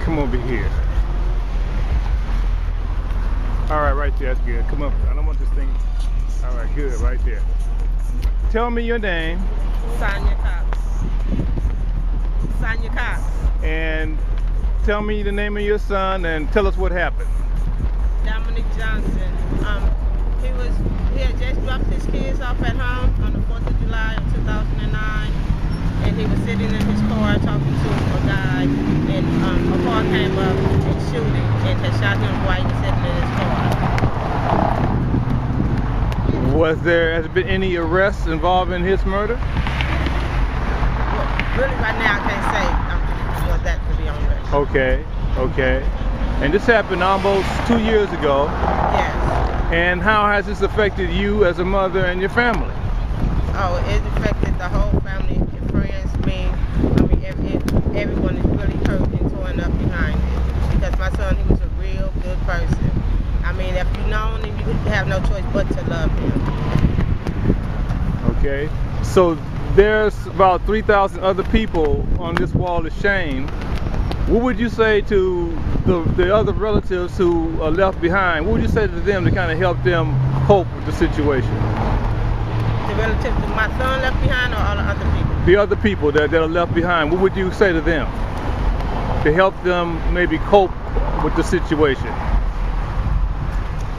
come over here. All right, right there, that's good. Come up. I don't want this thing. All right, good, right there. Tell me your name. Sonia Cox. Sonia Cox. And tell me the name of your son and tell us what happened. Dominic Johnson. He had just dropped his kids off at home on the 4th of July of 2009, and he was sitting in his car talking to a guy, and a car came up and shooting and had shot him while he was sitting in his car. Has there been any arrests involving his murder? Well, really, right now I can't say for that to be on record. Okay. And this happened almost 2 years ago. Yes. And how has this affected you as a mother and your family? Oh, it affected the whole family and friends, me. I mean, everyone is really hurt and torn up behind it. Because my son, he was a real good person. I mean, if you known him, you have no choice but to love him. Okay. So there's about 3,000 other people on this wall of shame. What would you say to the other relatives who are left behind? What would you say to them to kind of help them cope with the situation? The relatives that my son left behind, or all the other people? The other people that are left behind, what would you say to them to help them maybe cope with the situation?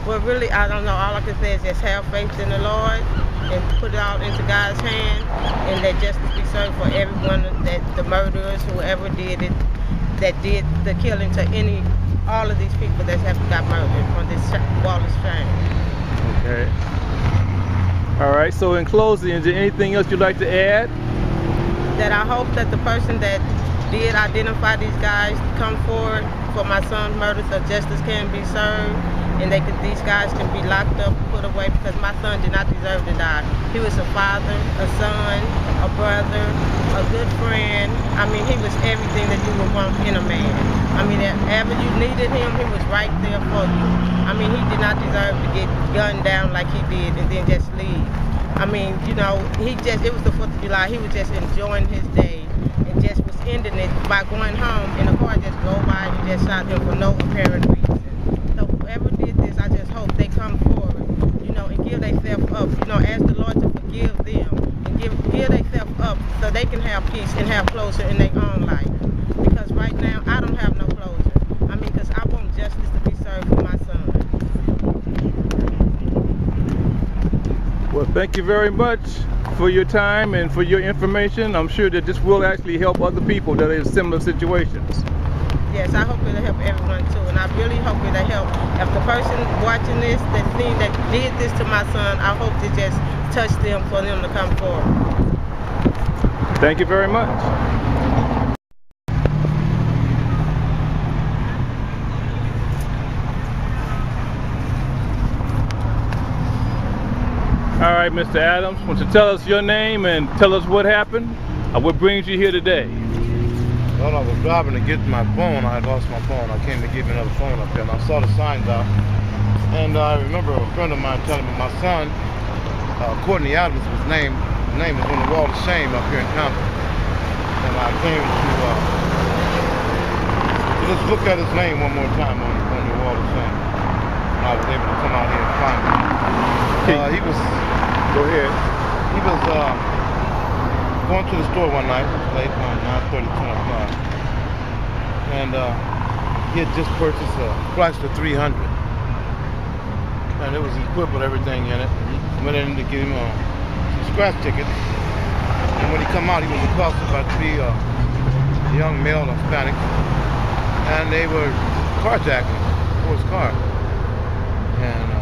Well, really, I don't know. All I can say is just have faith in the Lord and put it all into God's hand, and let justice be served for everyone, that the murderers, whoever did it, that did the killing to all of these people that have got murdered on this wall of shame. Okay. All right, so in closing, is there anything else you'd like to add? That I hope that the person that did identify these guys come forward for my son's murder so justice can be served, and these guys can be locked up, put away, because my son did not deserve to die. He was a father, a son, a brother, a good friend. I mean, he was everything that you would want in a man. I mean, whenever you needed him, he was right there for you. I mean, he did not deserve to get gunned down like he did and then just leave. I mean, you know, it was the 4th of July. He was just enjoying his day and just was ending it by going home, and the car just drove by and just shot him for no apparent reason. So whoever did this, I just hope they come forward, you know, and give themselves up, you know, ask the Lord to forgive them and give themselves up so they can have peace and have closure in their own life. Because right now, I don't have no closure. I mean, because I want justice to be served for my son. Well, thank you very much for your time and for your information. I'm sure that this will actually help other people that are in similar situations. Yes, I hope it'll help everyone too, and I really hope it'll help. If the person watching this, that did this to my son, I hope to just touch them for them to come forward. Thank you very much. All right, Mr. Adams, why don't you tell us your name and tell us what happened? What brings you here today? Well, I was driving to get my phone. I had lost my phone. I came to get me another phone up there, and I saw the signs out. And I remember a friend of mine telling me my son, Courtney Adams, his name is on the wall of shame up here in Compton. And I came to just look at his name one more time on the wall of shame. And I was able to come out here and find him. Go ahead. He was going to the store one night, late around 9:30, 10 o'clock. And he had just purchased a Chrysler 300. And it was equipped with everything in it. He went in to give him some scratch tickets. And when he come out, he was accosted by three young male Hispanics. And they were carjacking for his car. And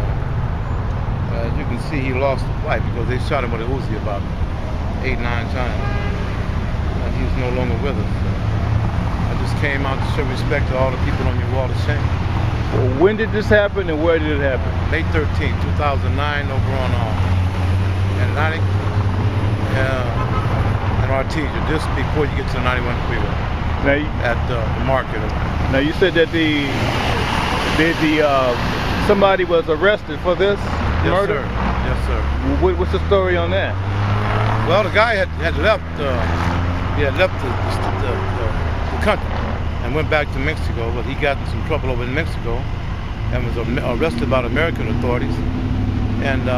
as you can see, he lost his life because they shot him with a Uzi about 8-9 times. And he's no longer with us. So I just came out to show respect to all the people on your wall of shame. Well, when did this happen and where did it happen? May 13th, 2009, over on Atlantic and Artesia, just before you get to the 91 freeway. At the market. Now you said that somebody was arrested for this murder? Yes, sir. What's the story on that? Well, the guy had left. He had left the country, and went back to Mexico. But he got in some trouble over in Mexico and was arrested by the American authorities. And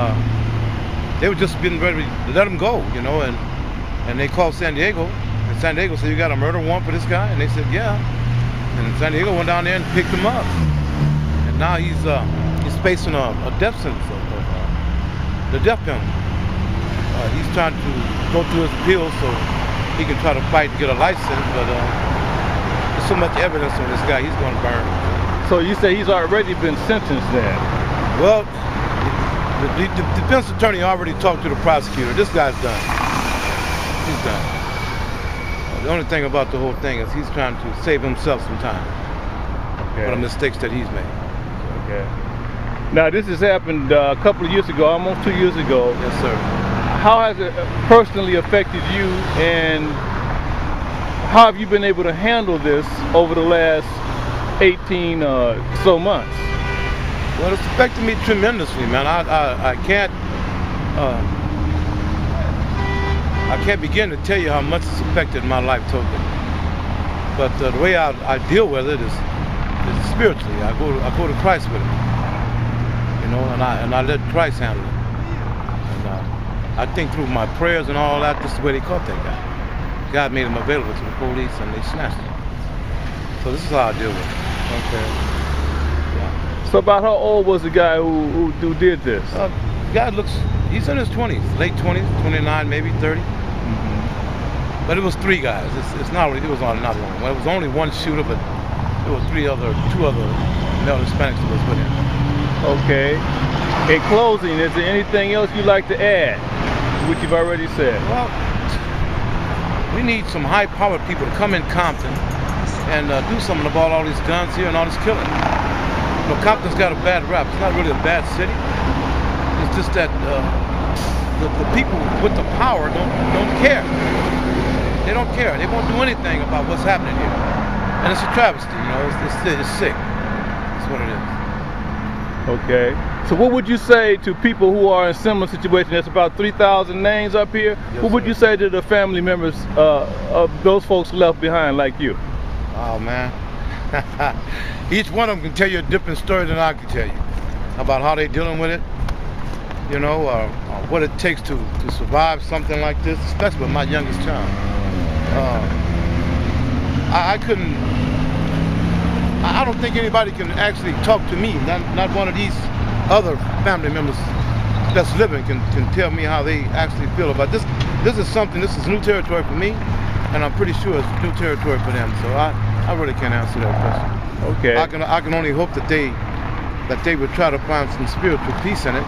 they were just getting ready to let him go, you know, and they called San Diego, and San Diego said, "You got a murder warrant for this guy?" And they said, "Yeah." And San Diego went down there and picked him up. And now he's facing a death sentence, the death penalty. He's trying to go through his appeals so he can try to fight and get a life sentence, but there's so much evidence on this guy, he's going to burn. So you say he's already been sentenced then? Well, the defense attorney already talked to the prosecutor. This guy's done. He's done. The only thing about the whole thing is he's trying to save himself some time for the mistakes that he's made. Okay. Now this has happened a couple of years ago, almost 2 years ago. Yes, sir. How has it personally affected you, and how have you been able to handle this over the last 18 so months? Well, it's affected me tremendously, man. I can't begin to tell you how much it's affected my life totally. But the way I deal with it is spiritually. I go to Christ with it, you know, and I let Christ handle it. And I think through my prayers and all that, this is where they caught that guy. God made him available to the police, and they snatched him. So this is how I deal with it. Okay. Yeah. So about how old was the guy who did this? The guy he's in his 20s, late 20s, 29, maybe 30. Mm-hmm. But it was 3 guys. It was not one. Well, it was only one shooter, but there were 2 other male Hispanics that was with him. Okay. In closing, is there anything else you'd like to add, which you've already said? Well, we need some high-powered people to come in Compton and do something about all these guns here and all this killing. You know, Compton's got a bad rap. It's not really a bad city. It's just that the people with the power don't care. They don't care. They won't do anything about what's happening here. And it's a travesty, you know. It's sick. That's what it is. Okay. So what would you say to people who are in similar situations? There's about 3,000 names up here. Yes, what would you say to the family members of those folks left behind like you? Oh, man. Each one of them can tell you a different story than I can tell you about how they're dealing with it, you know, what it takes to survive something like this, especially with my youngest child. I don't think anybody can actually talk to me, not one of these other family members that's living can tell me how they actually feel about this. This is new territory for me, and I'm pretty sure it's new territory for them, so I really can't answer that question. Okay. I can only hope that they would try to find some spiritual peace in it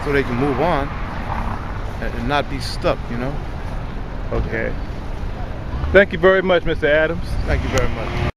so they can move on and not be stuck, you know. Okay. Thank you very much, Mr. Adams. Thank you very much.